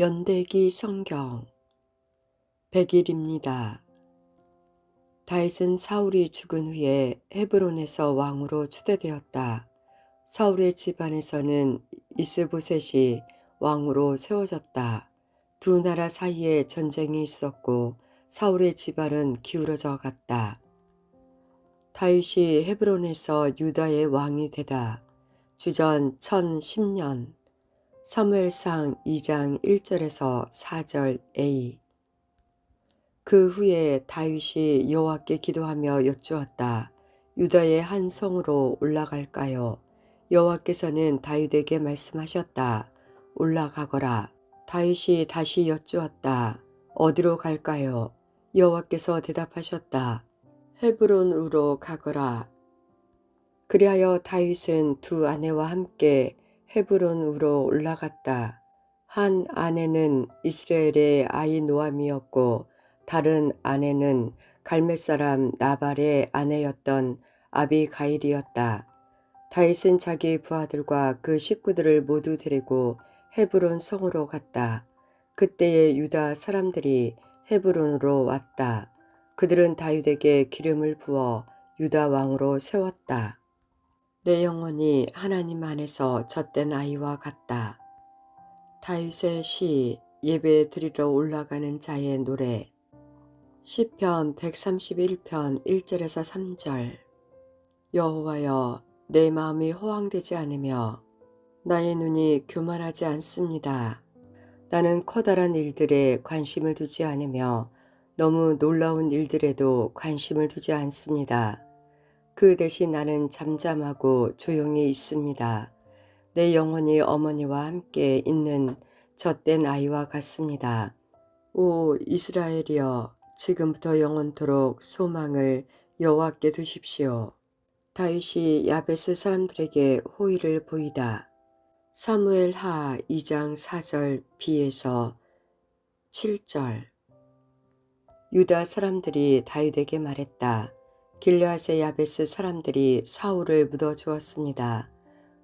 연대기 성경 100일입니다. 다윗은 사울이 죽은 후에 헤브론에서 왕으로 추대되었다. 사울의 집안에서는 이스보셋이 왕으로 세워졌다. 두 나라 사이에 전쟁이 있었고 사울의 집안은 기울어져 갔다. 다윗이 헤브론에서 유다의 왕이 되다. 주전 1010년 사무엘상 2장 1절에서 4절 A. 그 후에 다윗이 여호와께 기도하며 여쭈었다. 유다의 한 성으로 올라갈까요? 여호와께서는 다윗에게 말씀하셨다. 올라가거라. 다윗이 다시 여쭈었다. 어디로 갈까요? 여호와께서 대답하셨다. 헤브론으로 가거라. 그리하여 다윗은 두 아내와 함께 헤브론으로 올라갔다. 한 아내는 이스라엘의 아히노아미였고 다른 아내는 갈멜 사람 나발의 아내였던 아비가일이었다. 다윗은 자기 부하들과 그 식구들을 모두 데리고 헤브론 성으로 갔다. 그때에 유다 사람들이 헤브론으로 왔다. 그들은 다윗에게 기름을 부어 유다 왕으로 세웠다. 내 영혼이 하나님 안에서 젖된 아이와 같다. 다윗의 시 예배 드리러 올라가는 자의 노래 시편 131편 1절에서 3절. 여호와여, 내 마음이 허황되지 않으며 나의 눈이 교만하지 않습니다. 나는 커다란 일들에 관심을 두지 않으며 너무 놀라운 일들에도 관심을 두지 않습니다. 그 대신 나는 잠잠하고 조용히 있습니다. 내 영혼이 어머니와 함께 있는 젖된 아이와 같습니다. 오 이스라엘이여, 지금부터 영원토록 소망을 여호와께 두십시오. 다윗이 야베스 사람들에게 호의를 보이다. 사무엘 하 2장 4절 B에서 7절. 유다 사람들이 다윗에게 말했다. 길르앗의 야베스 사람들이 사울을 묻어 주었습니다.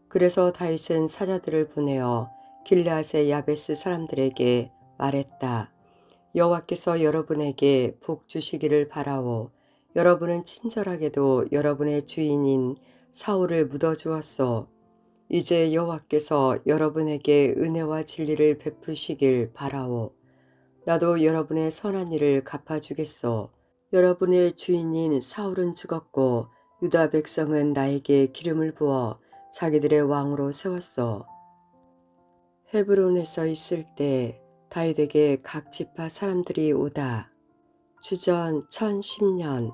그래서 다윗은 사자들을 보내어 길르앗의 야베스 사람들에게 말했다. 여호와께서 여러분에게 복 주시기를 바라오. 여러분은 친절하게도 여러분의 주인인 사울을 묻어 주었소. 이제 여호와께서 여러분에게 은혜와 진리를 베푸시길 바라오. 나도 여러분의 선한 일을 갚아주겠소. 여러분의 주인인 사울은 죽었고 유다 백성은 나에게 기름을 부어 자기들의 왕으로 세웠소. 헤브론에서 있을 때 다윗에게 각 지파 사람들이 오다. 주전 1010년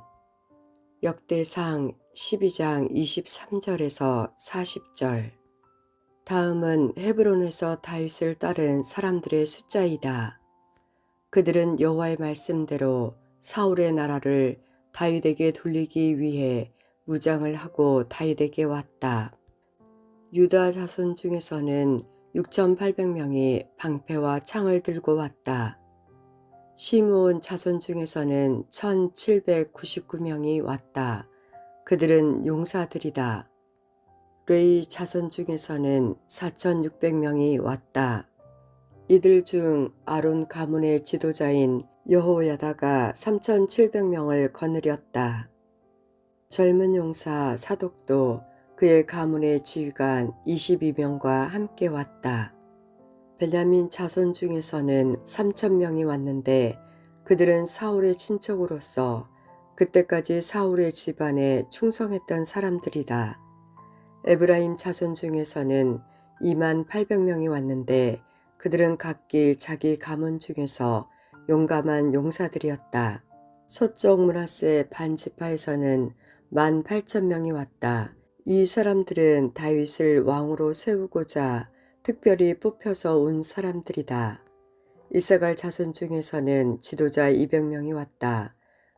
역대상 12장 23절에서 40절. 다음은 헤브론에서 다윗을 따른 사람들의 숫자이다. 그들은 여호와의 말씀대로 사울의 나라를 다윗에게 돌리기 위해 무장을 하고 다윗에게 왔다. 유다 자손 중에서는 6,800명이 방패와 창을 들고 왔다. 시므온 자손 중에서는 1,799명이 왔다. 그들은 용사들이다. 레위 자손 중에서는 4,600명이 왔다. 이들 중 아론 가문의 지도자인 여호야다가 3,700명을 거느렸다. 젊은 용사 사독도 그의 가문의 지휘관 22명과 함께 왔다. 베냐민 자손 중에서는 3,000명이 왔는데 그들은 사울의 친척으로서 그때까지 사울의 집안에 충성했던 사람들이다. 에브라임 자손 중에서는 28,000명이 왔는데 그들은 각기 자기 가문 중에서 용감한 용사들이었다. 서쪽 므낫세 반지파에서는 18,000명이 왔다. 이 사람들은 다윗을 왕으로 세우고자 특별히 뽑혀서 온 사람들이다. 이사갈 자손 중에서는 지도자 200명이 왔다.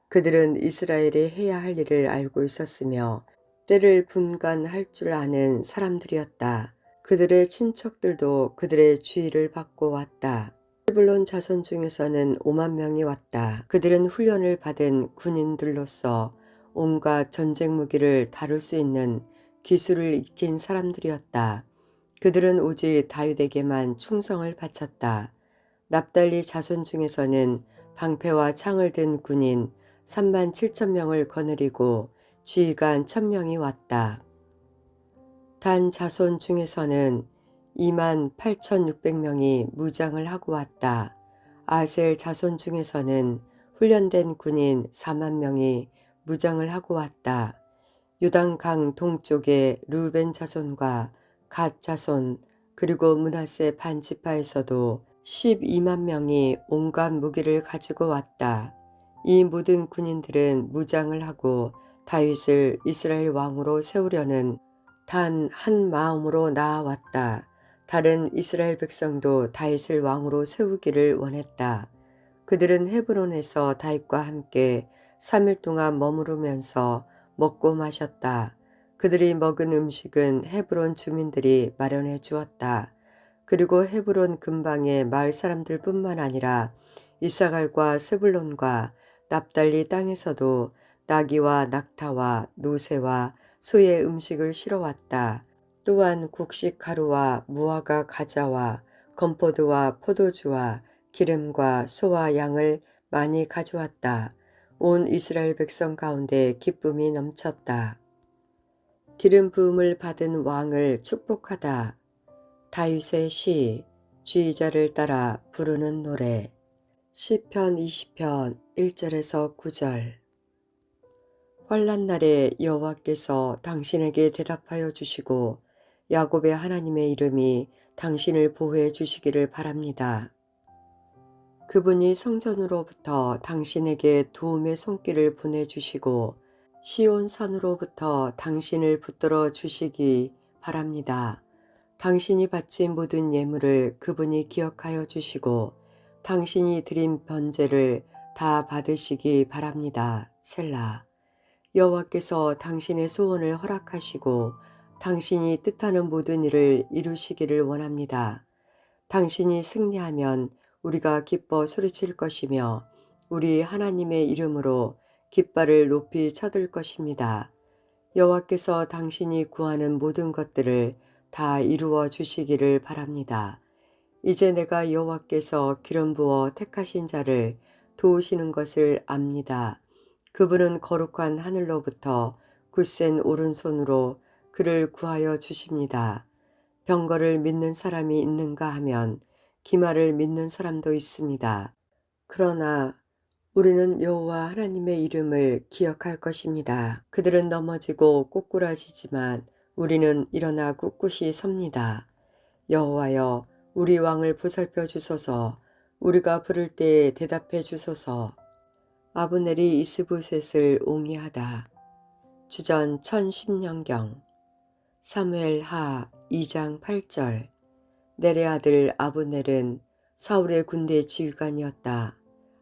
그들은 이스라엘이 해야 할 일을 알고 있었으며 때를 분간할 줄 아는 사람들이었다. 그들의 친척들도 그들의 주의를 받고 왔다. 스불론 자손 중에서는 5만 명이 왔다. 그들은 훈련을 받은 군인들로서 온갖 전쟁 무기를 다룰 수 있는 기술을 익힌 사람들이었다. 그들은 오직 다윗에게만 충성을 바쳤다. 납달리 자손 중에서는 방패와 창을 든 군인 3만 7천 명을 거느리고 지휘관 1,000명이 왔다. 단 자손 중에서는 2만 8,600명이 무장을 하고 왔다. 아셀 자손 중에서는 훈련된 군인 4만 명이 무장을 하고 왔다. 요단강 동쪽의 루벤 자손과 갓 자손 그리고 므낫세 반지파에서도 12만 명이 온갖 무기를 가지고 왔다. 이 모든 군인들은 무장을 하고 다윗을 이스라엘 왕으로 세우려는 단 한 마음으로 나아왔다. 다른 이스라엘 백성도 다윗을 왕으로 세우기를 원했다. 그들은 헤브론에서 다윗과 함께 3일 동안 머무르면서 먹고 마셨다. 그들이 먹은 음식은 헤브론 주민들이 마련해 주었다. 그리고 헤브론 근방의 마을 사람들뿐만 아니라 이사갈과 스불론과 납달리 땅에서도 나귀와 낙타와 노새와 소의 음식을 실어왔다. 또한 곡식 가루와 무화과 과자와 건포도와 포도주와 기름과 소와 양을 많이 가져왔다. 온 이스라엘 백성 가운데 기쁨이 넘쳤다. 기름 부음을 받은 왕을 축복하다. 다윗의 시, 지휘자를 따라 부르는 노래. 시편 20편 1절에서 9절. 환난 날에 여호와께서 당신에게 대답하여 주시고 야곱의 하나님의 이름이 당신을 보호해 주시기를 바랍니다. 그분이 성전으로부터 당신에게 도움의 손길을 보내주시고 시온 산으로부터 당신을 붙들어 주시기 바랍니다. 당신이 바친 모든 예물을 그분이 기억하여 주시고 당신이 드린 번제를 다 받으시기 바랍니다. 셀라. 여호와께서 당신의 소원을 허락하시고 당신이 뜻하는 모든 일을 이루시기를 원합니다. 당신이 승리하면 우리가 기뻐 소리칠 것이며 우리 하나님의 이름으로 깃발을 높이 쳐들 것입니다. 여호와께서 당신이 구하는 모든 것들을 다 이루어 주시기를 바랍니다. 이제 내가 여호와께서 기름 부어 택하신 자를 도우시는 것을 압니다. 그분은 거룩한 하늘로부터 굳센 오른손으로 그를 구하여 주십니다. 병거를 믿는 사람이 있는가 하면 기말을 믿는 사람도 있습니다. 그러나 우리는 여호와 하나님의 이름을 기억할 것입니다. 그들은 넘어지고 꼬꾸라지지만 우리는 일어나 꿋꿋이 섭니다. 여호와여, 우리 왕을 보살펴 주소서. 우리가 부를 때에 대답해 주소서. 아브넬이 이스보셋을 옹이하다. 주전 1010년경. 사무엘 하 2장 8절. 넬의 아들 아브넬은 사울의 군대 지휘관이었다.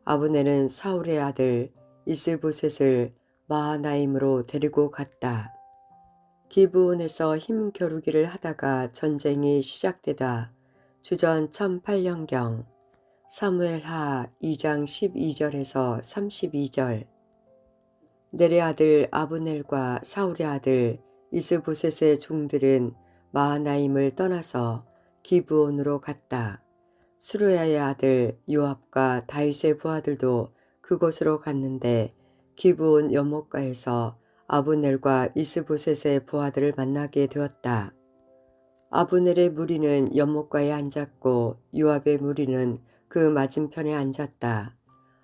아브넬은 사울의 아들 이스보셋을 마하나임으로 데리고 갔다. 기브온에서 힘 겨루기를 하다가 전쟁이 시작되다. 주전 1008년경. 사무엘 하 2장 12절에서 32절. 넬의 아들 아브넬과 사울의 아들 이스보셋의 종들은 마하나임을 떠나서 기브온으로 갔다. 수르야의 아들 요압과 다윗의 부하들도 그곳으로 갔는데 기브온 연못가에서 아브넬과 이스보셋의 부하들을 만나게 되었다. 아브넬의 무리는 연못가에 앉았고 요압의 무리는 그 맞은편에 앉았다.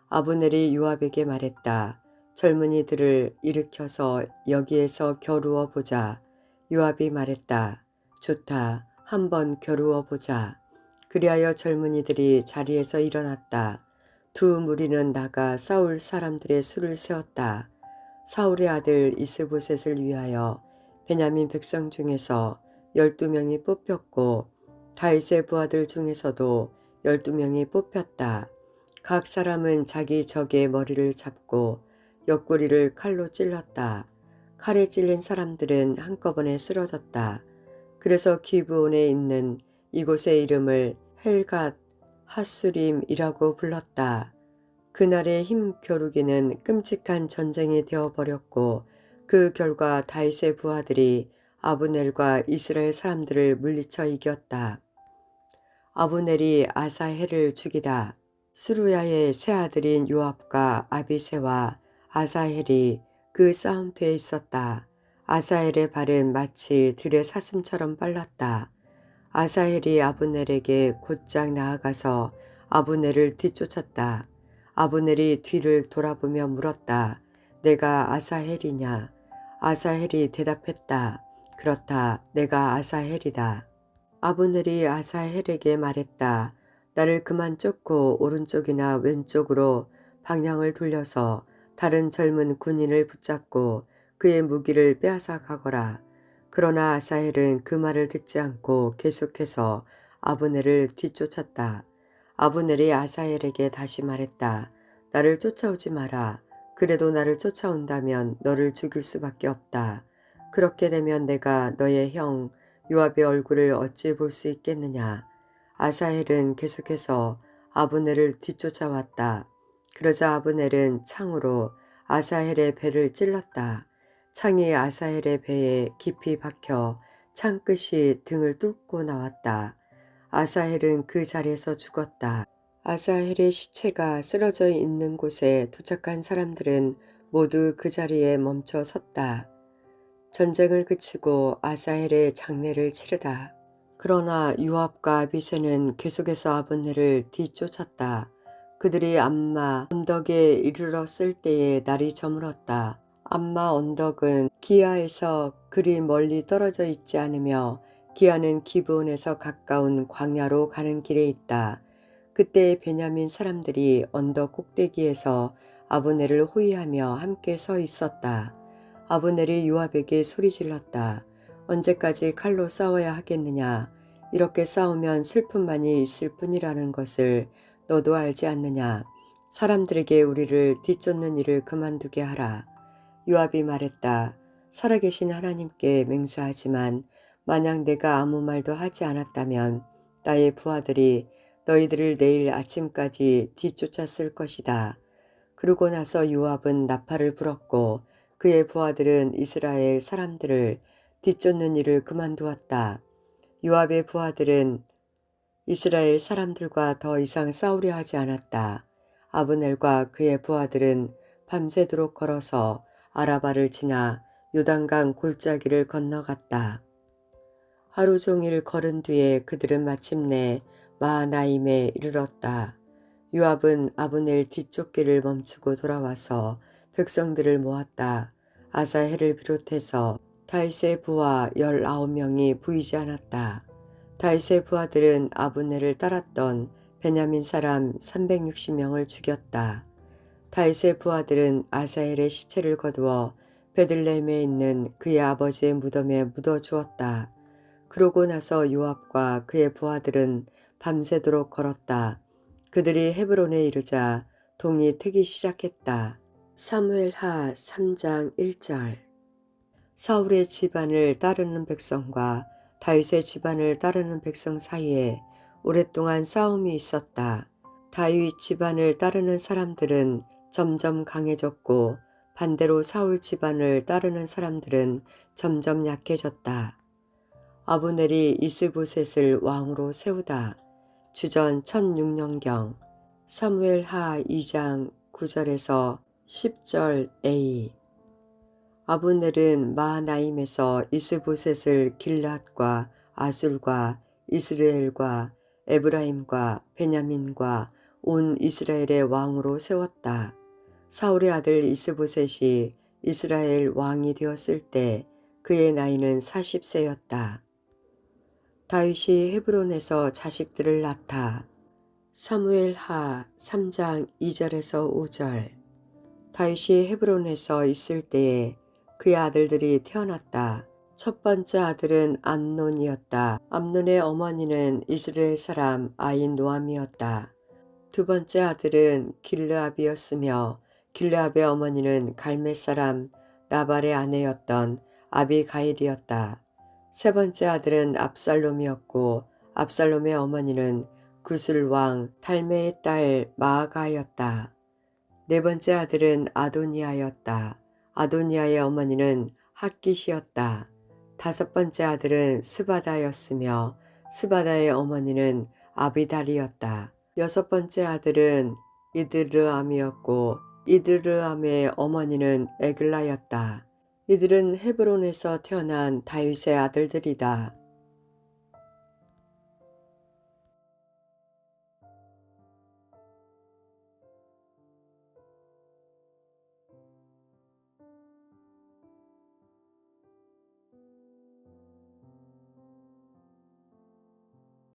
아브넬이 요압에게 말했다. 젊은이들을 일으켜서 여기에서 겨루어 보자. 요압이 말했다. 좋다. 한번 겨루어 보자. 그리하여 젊은이들이 자리에서 일어났다. 두 무리는 나가 사울 사람들의 수를 세웠다. 사울의 아들 이스보셋을 위하여 베냐민 백성 중에서 12명이 뽑혔고 다윗의 부하들 중에서도 12명이 뽑혔다. 각 사람은 자기 적의 머리를 잡고 옆구리를 칼로 찔렀다. 칼에 찔린 사람들은 한꺼번에 쓰러졌다. 그래서 기브온에 있는 이곳의 이름을 헬갓 핫수림이라고 불렀다. 그날의 힘 겨루기는 끔찍한 전쟁이 되어버렸고 그 결과 다윗의 부하들이 아브넬과 이스라엘 사람들을 물리쳐 이겼다. 아브넬이 아사헬을 죽이다. 수루야의 세 아들인 요압과 아비새와 아사헬이 그 싸움터에 있었다. 아사헬의 발은 마치 들의 사슴처럼 빨랐다. 아사헬이 아브넬에게 곧장 나아가서 아브넬을 뒤쫓았다. 아브넬이 뒤를 돌아보며 물었다. 내가 아사헬이냐? 아사헬이 대답했다. 그렇다. 내가 아사헬이다. 아브넬이 아사헬에게 말했다. 나를 그만 쫓고 오른쪽이나 왼쪽으로 방향을 돌려서 다른 젊은 군인을 붙잡고 그의 무기를 빼앗아 가거라. 그러나 아사헬은 그 말을 듣지 않고 계속해서 아브넬을 뒤쫓았다. 아브넬이 아사헬에게 다시 말했다. 나를 쫓아오지 마라. 그래도 나를 쫓아온다면 너를 죽일 수밖에 없다. 그렇게 되면 내가 너의 형 요압의 얼굴을 어찌 볼 수 있겠느냐. 아사헬은 계속해서 아브넬을 뒤쫓아왔다. 그러자 아브넬은 창으로 아사헬의 배를 찔렀다. 창이 아사헬의 배에 깊이 박혀 창끝이 등을 뚫고 나왔다. 아사헬은 그 자리에서 죽었다. 아사헬의 시체가 쓰러져 있는 곳에 도착한 사람들은 모두 그 자리에 멈춰 섰다. 전쟁을 그치고 아사헬의 장례를 치르다. 그러나 요압과 아비새는 계속해서 아브넬을 뒤쫓았다. 그들이 암마 언덕에 이르렀을 때에 날이 저물었다. 암마 언덕은 기아에서 그리 멀리 떨어져 있지 않으며 기아는 기브온에서 가까운 광야로 가는 길에 있다. 그때 베냐민 사람들이 언덕 꼭대기에서 아브넬을 호위하며 함께 서 있었다. 아브넬이 요압에게 소리질렀다. 언제까지 칼로 싸워야 하겠느냐. 이렇게 싸우면 슬픔만이 있을 뿐이라는 것을 너도 알지 않느냐. 사람들에게 우리를 뒤쫓는 일을 그만두게 하라. 요압이 말했다. 살아계신 하나님께 맹세하지만 만약 내가 아무 말도 하지 않았다면 나의 부하들이 너희들을 내일 아침까지 뒤쫓았을 것이다. 그러고 나서 요압은 나팔을 불었고 그의 부하들은 이스라엘 사람들을 뒤쫓는 일을 그만두었다. 요압의 부하들은 이스라엘 사람들과 더 이상 싸우려 하지 않았다. 아브넬과 그의 부하들은 밤새도록 걸어서 아라바를 지나 요단강 골짜기를 건너갔다. 하루 종일 걸은 뒤에 그들은 마침내 마하나임에 이르렀다. 요압은 아브넬 뒤쫓기를 멈추고 돌아와서 백성들을 모았다. 아사헬을 비롯해서 다윗의 부하 19명이 보이지 않았다. 다윗의 부하들은 아브넬을 따랐던 베냐민 사람 360명을 죽였다. 다윗의 부하들은 아사헬의 시체를 거두어 베들레헴에 있는 그의 아버지의 무덤에 묻어 주었다. 그러고 나서 요압과 그의 부하들은 밤새도록 걸었다. 그들이 헤브론에 이르자 동이 트기 시작했다. 사무엘하 3장 1절. 사울의 집안을 따르는 백성과 다윗의 집안을 따르는 백성 사이에 오랫동안 싸움이 있었다. 다윗 집안을 따르는 사람들은 점점 강해졌고 반대로 사울 집안을 따르는 사람들은 점점 약해졌다. 아브넬이 이스보셋을 왕으로 세우다. 주전 1006년경. 사무엘하 2장 9절에서 10절 A. 아브넬은 마하나임에서 이스보셋을 길앗과 아술과 이스라엘과 에브라임과 베냐민과 온 이스라엘의 왕으로 세웠다. 사울의 아들 이스보셋이 이스라엘 왕이 되었을 때 그의 나이는 40세였다. 다윗이 헤브론에서 자식들을 낳다. 사무엘하 3장 2절에서 5절. 다윗이 헤브론에서 있을 때에 그의 아들들이 태어났다. 첫 번째 아들은 암논이었다. 암논의 어머니는 이스라엘 사람 아힌노암이었다. 두 번째 아들은 길르압이었으며 길르압의 어머니는 갈멜 사람 나발의 아내였던 아비가일이었다. 세 번째 아들은 압살롬이었고 압살롬의 어머니는 구슬 왕 탈메의 딸 마아가였다. 네 번째 아들은 아도니아였다. 아도니아의 어머니는 핫깃이었다. 다섯 번째 아들은 스바다였으며 스바다의 어머니는 아비달이었다. 여섯 번째 아들은 이드르암이었고 이드르암의 어머니는 에글라였다. 이들은 헤브론에서 태어난 다윗의 아들들이다.